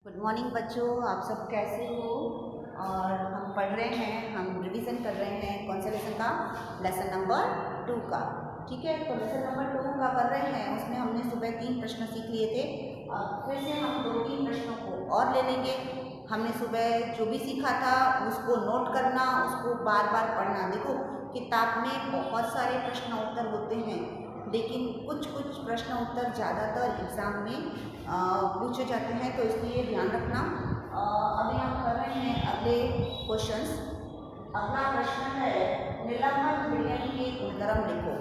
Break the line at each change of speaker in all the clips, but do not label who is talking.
Good morning बच्चों, आप सब कैसे हो। और हम पढ़ रहे हैं, हम रिवीजन कर रहे हैं कौन सा लेसन का, लेसन नंबर 2 का। ठीक है, तो लेसन नंबर 2 का कर रहे हैं। उसमें हमने सुबह 3 प्रश्न सीख लिए थे। अब फिर से हम 2-3 प्रश्नों को और ले लेंगे। हमने सुबह जो भी सीखा था उसको नोट करना, उसको बार बार पढ़ना। देखो, किताब में बहुत सारे प्रश्न उत्तर होते हैं, लेकिन कुछ कुछ प्रश्न उत्तर ज़्यादातर एग्ज़ाम में पूछे जाते हैं, तो इसलिए ध्यान रखना। अभी हम कर रहे हैं अगले क्वेश्चंस। अगला प्रश्न है, निलंबन विलयन के गुणधर्म लिखो।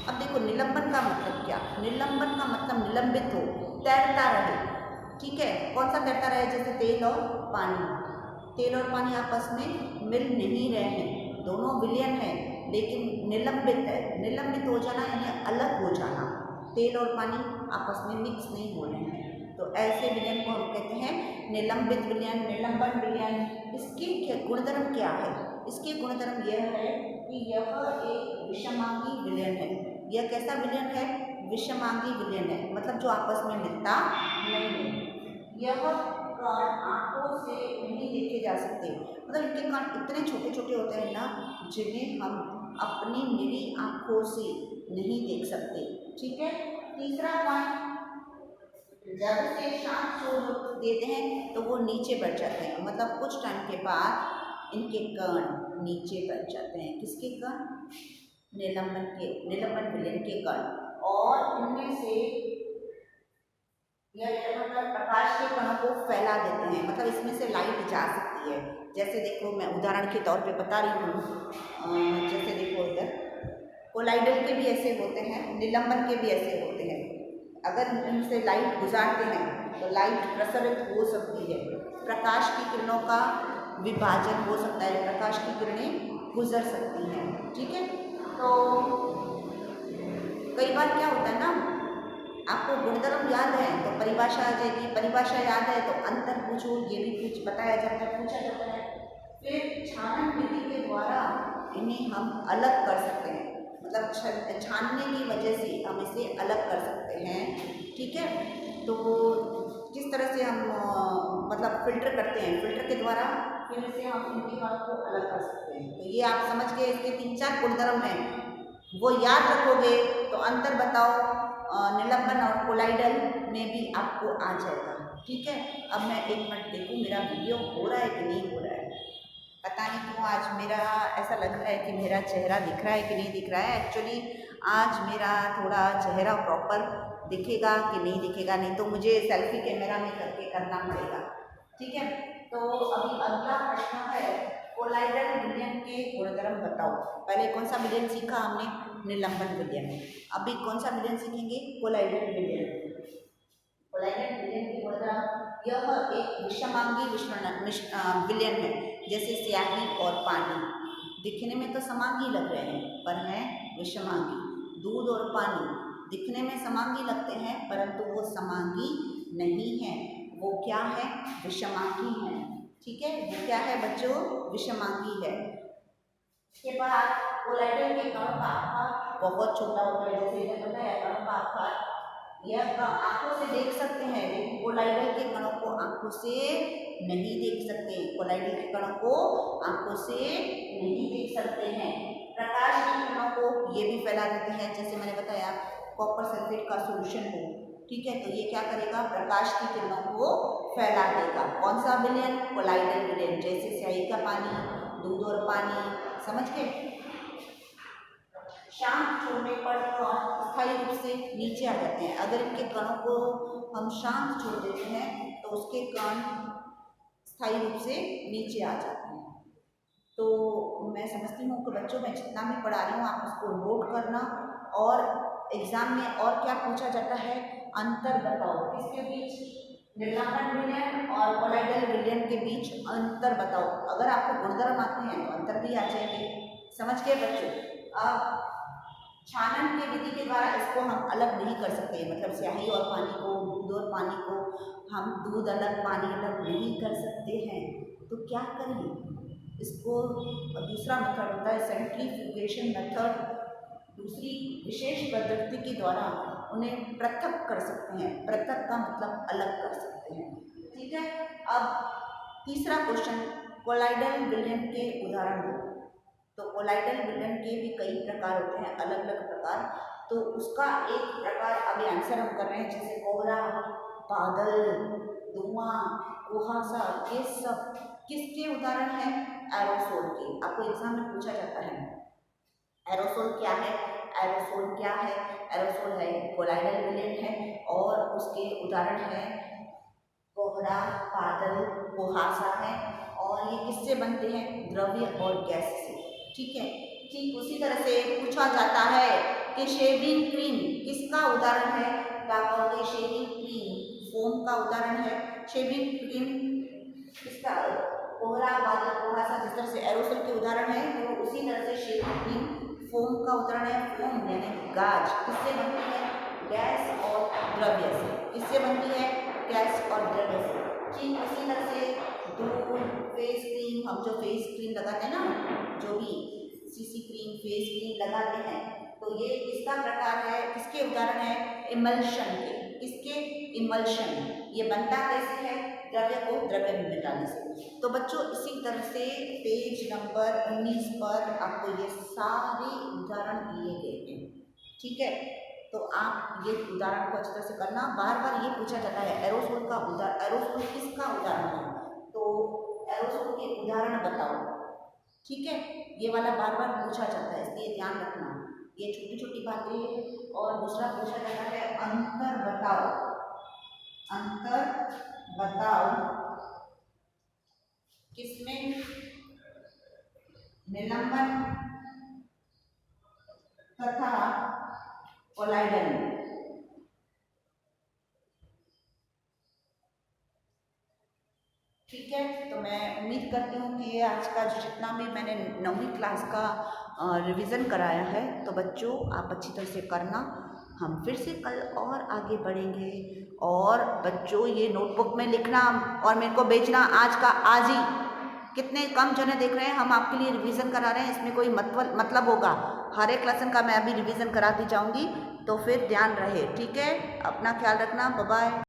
अब देखो, निलंबन का मतलब क्या। निलंबन का मतलब निलंबित हो, तैरता रहे। ठीक है, कौन सा तैरता रहे, जैसे तेल और पानी। तेल और पानी आपस में मिल नहीं रहे हैं, दोनों विलयन है लेकिन निलंबित है। निलंबित हो जाना यानी अलग हो जाना। तेल और पानी आपस में मिक्स नहीं हो रहे हैं, तो ऐसे विलयन को हम कहते हैं निलंबित विलयन, निलंबन विलयन। इसके गुणधर्म क्या है। इसके गुणधर्म यह है कि यह एक विषमांगी विलयन है। यह कैसा विलयन है, विषमांगी विलयन है, मतलब जो आपस में मिलता नहीं है। यह कण आंखों से नहीं देखे जा सकते, मतलब इनके कण इतने छोटे छोटे होते हैं ना, जिन्हें हम अपनी निरी आंखों से नहीं देख सकते। ठीक है, तीसरा पॉइंट, जब से शांत छोड़ देते हैं तो वो नीचे बैठ जाते हैं, मतलब कुछ टाइम के बाद इनके कण नीचे बैठ जाते हैं। किसके कण, निलंबन विलयन के कण। और इनमें से यह मतलब प्रकाश के कणों को फैला देते हैं, मतलब इसमें से लाइट जा सकती है। जैसे देखो, मैं उदाहरण के तौर पे बता रही हूँ। जैसे देखो, इधर कोलाइडल के भी ऐसे होते हैं, निलंबन के भी ऐसे होते हैं। अगर इनसे लाइट गुजारते हैं तो लाइट प्रसरित हो सकती है, प्रकाश की किरणों का विभाजन हो सकता है, प्रकाश की किरणें गुजर सकती हैं। ठीक है, तो कई बार क्या होता है ना, आपको गुणधर्म याद है तो परिभाषा आ जाएगी, परिभाषा याद है तो अंतर पूछो, ये भी कुछ बताया जाता है, पूछा जाता है। फिर छानन विधि के द्वारा इन्हें हम अलग कर सकते हैं, मतलब छानने की वजह से हम इसे अलग कर सकते हैं। ठीक है, तो किस तरह से हम मतलब फिल्टर करते हैं, फिल्टर के द्वारा फिर से हम इनके कणों को अलग कर सकते हैं। तो ये आप समझ गए, इसके 3-4 गुणधर्म हैं, वो याद रखोगे तो अंतर बताओ निलंबन और कोलाइडल में भी आपको आ जाएगा। ठीक है, अब मैं एक मिनट देखूँ मेरा वीडियो हो रहा है कि नहीं हो रहा है। पता नहीं क्यों आज मेरा ऐसा लग रहा है कि मेरा चेहरा दिख रहा है कि नहीं दिख रहा है। एक्चुअली आज मेरा थोड़ा चेहरा प्रॉपर दिखेगा कि नहीं दिखेगा, नहीं तो मुझे सेल्फी कैमरा में करके करना पड़ेगा। ठीक है, तो अभी अगला प्रश्न है, कोलाइडल विलयन के गुणधर्म बताओ। पहले कौन सा विलयन सीखा हमने, निलंबन विलयन। अभी कौन सा विलयन सीखेंगे, कोलाइडल विलयन। कोलाइडल विलयन के गुणधर्म, यह एक विषमांगी विलयन है, जैसे स्याही और पानी। दिखने में तो समांगी लग रहे हैं पर हैं विषमांगी। दूध और पानी दिखने में समांगी लगते हैं परंतु वो समांगी नहीं है, वो क्या है, विषमांगी है। ठीक है, वो क्या है बच्चों, विषमांगी है। इसके बाद कोलाइडल के कणों का आकार बहुत छोटा होता है, जैसे इन्हें बताया कणों का आकार यह आंखों से देख सकते हैं, लेकिन कोलाइडल के कणों को आंखों से नहीं देख सकते। कोलाइडल के कणों को आंखों से नहीं देख सकते हैं। प्रकाश की किरणों को ये भी फैला देते हैं, जैसे मैंने बताया कॉपर सल्फेट का सॉल्यूशन हो। ठीक है, तो ये क्या करेगा, प्रकाश की किरणों को फैला देगा। कौन सा विलयन, कोलाइडल विलयन, जैसे स्याही का पानी, दूध और पानी। समझ गए, शांत छोड़ने पर कण स्थायी रूप से नीचे आ जाते हैं। अगर इनके कणों को हम शांत छोड़ देते हैं तो उसके कण स्थायी रूप से नीचे आ जाते हैं। तो मैं समझती हूँ कि बच्चों में जितना भी पढ़ा रही हूँ आप उसको नोट करना, और एग्जाम में और क्या पूछा जाता है, अंतर बताओ किसके बीच, निलंबन विलयन और कोलाइडल विलयन के बीच अंतर बताओ। अगर आपको गुणधर्म आते हैं तो अंतर भी आ जाएंगे। समझ गए बच्चों। अब छानन की विधि के द्वारा इसको हम अलग नहीं कर सकते, मतलब स्याही और पानी को, दूध और पानी को हम दूध अलग पानी अलग नहीं कर सकते हैं। तो क्या करें, इसको दूसरा मेथड होता है सेंट्रीफ्यूगेशन मेथड। दूसरी विशेष पद्धति के द्वारा उन्हें पृथक कर सकते हैं। पृथक का मतलब अलग कर सकते हैं। ठीक है। अब तीसरा क्वेश्चन, कोलाइडल विलयन के उदाहरण दो। तो कोलाइडल विलयन के भी कई प्रकार होते हैं, अलग अलग प्रकार। तो उसका एक प्रकार अभी आंसर हम कर रहे हैं, जैसे कोहरा, बादल, धुआं, कुहासा, ये सब किसके उदाहरण हैं? एरोसोल के। आपको एग्जाम में पूछा जाता है एरोसोल क्या है, एरोसोल क्या है। एरोसोल है कोलाइडल विलयन है, और उसके उदाहरण है कोहरा, बादल, कुहासा है। और ये किससे बनते हैं? द्रव्य और गैस से। ठीक है। ठीक उसी तरह से पूछा जाता है कि शेविंग क्रीम किसका उदाहरण है? तो शेविंग क्रीम फोम का उदाहरण है। शेविंग क्रीम किसका? कोहरा, बादल, कुहासा जिस तरह से एरोसोल के उदाहरण है, तो उसी तरह से शेविंग क्रीम फोम का उदाहरण है। फोम यानी गाज किससे बनती है? गैस और द्रव्य से। किससे बनती है? गैस और द्रव्य से। ठीक उसी तरह से दूध, फेस क्रीम, हम जो फेस क्रीम लगाते हैं ना, जो भी सीसी क्रीम, फेस क्रीम लगाते हैं, तो ये किसका प्रकार है? किसके उदाहरण है? इमल्शन के। किसके? इमल्शन। ये बनता कैसे है? द्रव्य को द्रव्य में मिलाने से। तो बच्चों इसी तरह से पेज नंबर 19 पर आपको ये सारे उदाहरण दिए गए हैं। ठीक है। तो आप ये उदाहरण को अच्छी तरह से करना। बार बार ये पूछा जाता है एरोसोल का उदाहरण, एरोसोल किसका उदाहरण है? तो एरोसोल के उदाहरण बताओ। ठीक है। ये वाला बार बार पूछा जाता है, इसलिए ध्यान रखना। ये छोटी छोटी बातें। और दूसरा पूछा जाता है अंतर बताओ। अंतर बताओ किसमें? निलंबन तथा कोलाइडल में। ठीक है। तो मैं उम्मीद करती हूँ कि ये आज का जो जितना भी मैंने 9वीं क्लास का रिवीजन कराया है, तो बच्चों आप अच्छी तरह से करना। हम फिर से कल और आगे बढ़ेंगे। और बच्चों ये नोटबुक में लिखना और मेरे को भेजना आज का आज ही। कितने कम जने देख रहे हैं, हम आपके लिए रिवीजन करा रहे हैं, इसमें कोई मतलब होगा। हर एक लेसन का मैं अभी रिवीजन कराती जाऊँगी, तो फिर ध्यान रहे। ठीक है। अपना ख्याल रखना। Bye bye.